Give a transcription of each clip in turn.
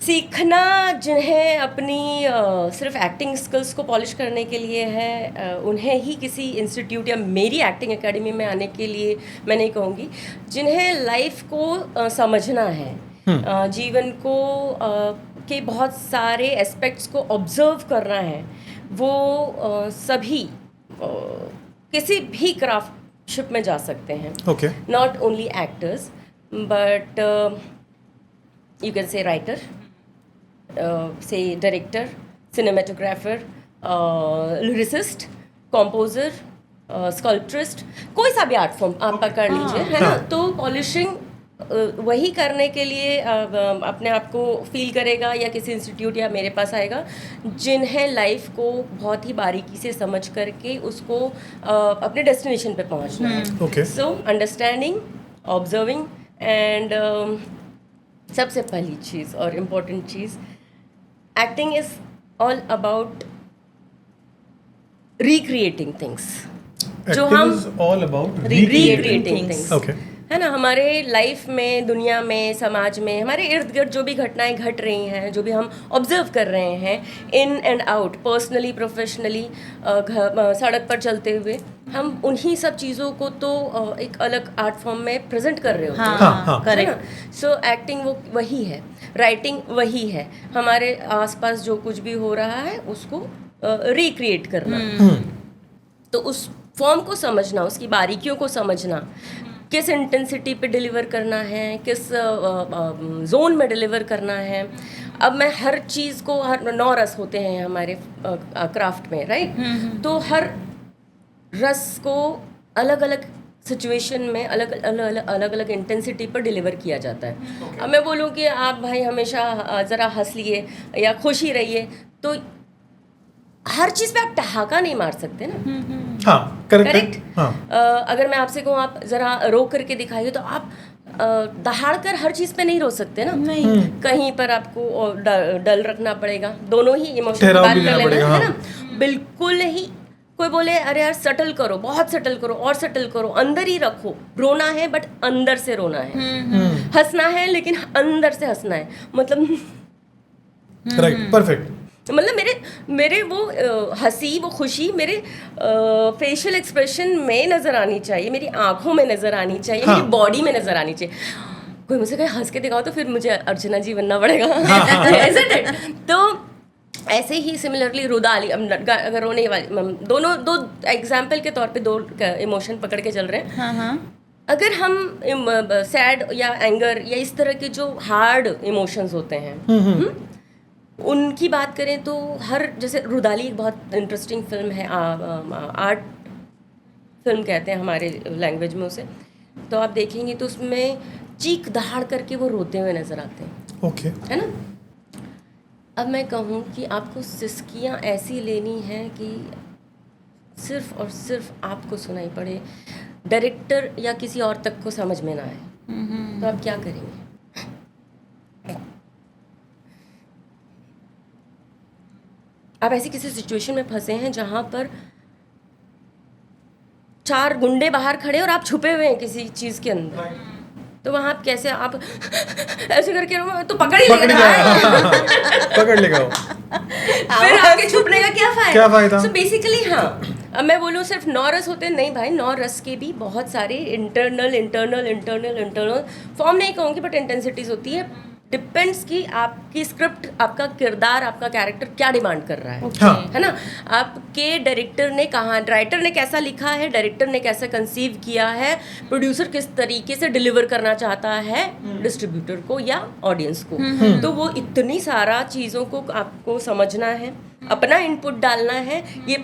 सीखना जिन्हें अपनी सिर्फ एक्टिंग स्किल्स को पॉलिश करने के लिए है, उन्हें ही किसी इंस्टीट्यूट या मेरी एक्टिंग एकेडमी में आने के लिए मैं नहीं कहूँगी। जिन्हें लाइफ को समझना है, जीवन को के बहुत सारे एस्पेक्ट्स को ऑब्जर्व करना है, वो सभी किसी भी क्राफ्टशिप में जा सकते हैं। Okay. Not only actors but you can say writer, say director, cinematographer, lyricist, composer, sculpturist, कोई सा भी आर्ट फॉर्म आप पकड़ लीजिए, है ना। तो पॉलिशिंग वही करने के लिए अपने आप को फील करेगा या किसी इंस्टीट्यूट या मेरे पास आएगा जिन्हें लाइफ को बहुत ही बारीकी से समझ करके उसको अपने डेस्टिनेशन पे पहुंचना है। Okay. So understanding, observing and सबसे पहली चीज़ और important cheese, acting is all about recreating things. जो हम all about recreating things, okay, है ना। हमारे लाइफ में, दुनिया में, समाज में, हमारे इर्द गिर्द जो भी घटनाएं घट रही हैं, जो भी हम ऑब्जर्व कर रहे हैं in and out, personally, professionally, सड़क पर चलते हुए, हम उन्हीं सब चीज़ों को तो एक अलग आर्ट फॉर्म में प्रेजेंट कर रहे होते हैं। हाँ, करेक्ट। सो एक्टिंग वो वही है, राइटिंग वही है, हमारे आसपास जो कुछ भी हो रहा है उसको रिक्रिएट करना। तो उस फॉर्म को समझना, उसकी बारीकियों को समझना, किस इंटेंसिटी पे डिलीवर करना है, किस जोन में डिलीवर करना है। अब मैं हर चीज़ को, हर 9 रस होते हैं हमारे क्राफ्ट में, राइट। तो हर रस को अलग अलग सिचुएशन में अलग अलग इंटेंसिटी पर डिलीवर किया जाता है। अब मैं बोलूँ कि आप भाई हमेशा ज़रा हंस लिए या खुश ही रहिए, तो हर चीज़ पे आप ठहाका नहीं मार सकते ना। हाँ, करेक्ट। अगर मैं आपसे कहूँ आप ज़रा रो करके दिखाइए, तो आप दहाड़ कर हर चीज़ पे नहीं रो सकते ना। नहीं। कहीं पर आपको डल रखना पड़ेगा, दोनों ही इमोशन बात कर लेना, है ना। बिल्कुल ही कोई बोले अरे यार सटल करो, बहुत सटल करो और सटल करो, अंदर ही रखो। रोना है बट अंदर से रोना है, हंसना है लेकिन अंदर से हंसना है। मतलब राइट, परफेक्ट। मतलब मेरे वो हंसी, वो खुशी मेरे फेशियल एक्सप्रेशन में नज़र आनी चाहिए, मेरी आंखों में नज़र आनी चाहिए, मेरी बॉडी में नज़र आनी चाहिए। कोई मुझसे कहे हंस के दिखाओ तो फिर मुझे अर्चना जी बनना पड़ेगा। तो ऐसे ही सिमिलरली रुदाली, अगर रोने वाली, दोनों दो एग्जाम्पल के तौर पे दो इमोशन पकड़ के चल रहे हैं। अगर हम सैड या एंगर या इस तरह के जो हार्ड इमोशंस होते हैं उनकी बात करें तो हर, जैसे रुदाली एक बहुत इंटरेस्टिंग फिल्म है, आर्ट फिल्म कहते हैं हमारे लैंग्वेज में उसे। तो आप देखेंगे तो उसमें चीख दहाड़ करके वो रोते हुए नजर आते हैं। ओके, है ना। अब मैं कहूँ कि आपको सिसकियाँ ऐसी लेनी है कि सिर्फ और सिर्फ आपको सुनाई पड़े, डायरेक्टर या किसी और तक को समझ में ना आए, तो आप क्या करेंगे? आप ऐसी किसी सिचुएशन में फंसे हैं जहाँ पर 4 गुंडे बाहर खड़े और आप छुपे हुए हैं किसी चीज़ के अंदर, तो वहाँ आप कैसे, आप ऐसे करके तो पकड़ ही लेगा। पकड़ लेगा वो। फिर आगे छुपने का क्या फायदा? So basically हाँ, अब मैं बोलूँ सिर्फ 9 रस होते हैं, नहीं भाई, 9 रस के भी बहुत सारे इंटरनल फॉर्म नहीं कहूँगी बट इंटेंसिटीज होती है। डिपेंड्स कि आपकी स्क्रिप्ट, आपका किरदार, आपका कैरेक्टर क्या डिमांड कर रहा है। है ना। आपके डायरेक्टर ने कहाँ, राइटर ने कैसा लिखा है, डायरेक्टर ने कैसा कंसीव किया है, प्रोड्यूसर किस तरीके से डिलीवर करना चाहता है डिस्ट्रीब्यूटर को या ऑडियंस को। तो वो इतनी सारा चीज़ों को आपको समझना है, अपना इनपुट डालना है। ये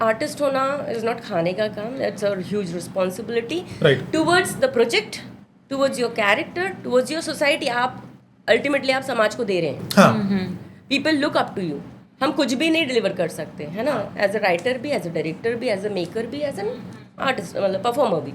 आर्टिस्ट होना इज नॉट खाने का काम, it's a huge responsibility towards the project, towards your character, towards your society. आप अल्टीमेटली आप समाज को दे रहे हैं। People look up to you. हम कुछ भी नहीं डिलीवर कर सकते, है ना, एज अ राइटर भी, एज अ डायरेक्टर भी, एज अ मेकर भी, एज एन आर्टिस्ट, मतलब परफॉर्मर भी।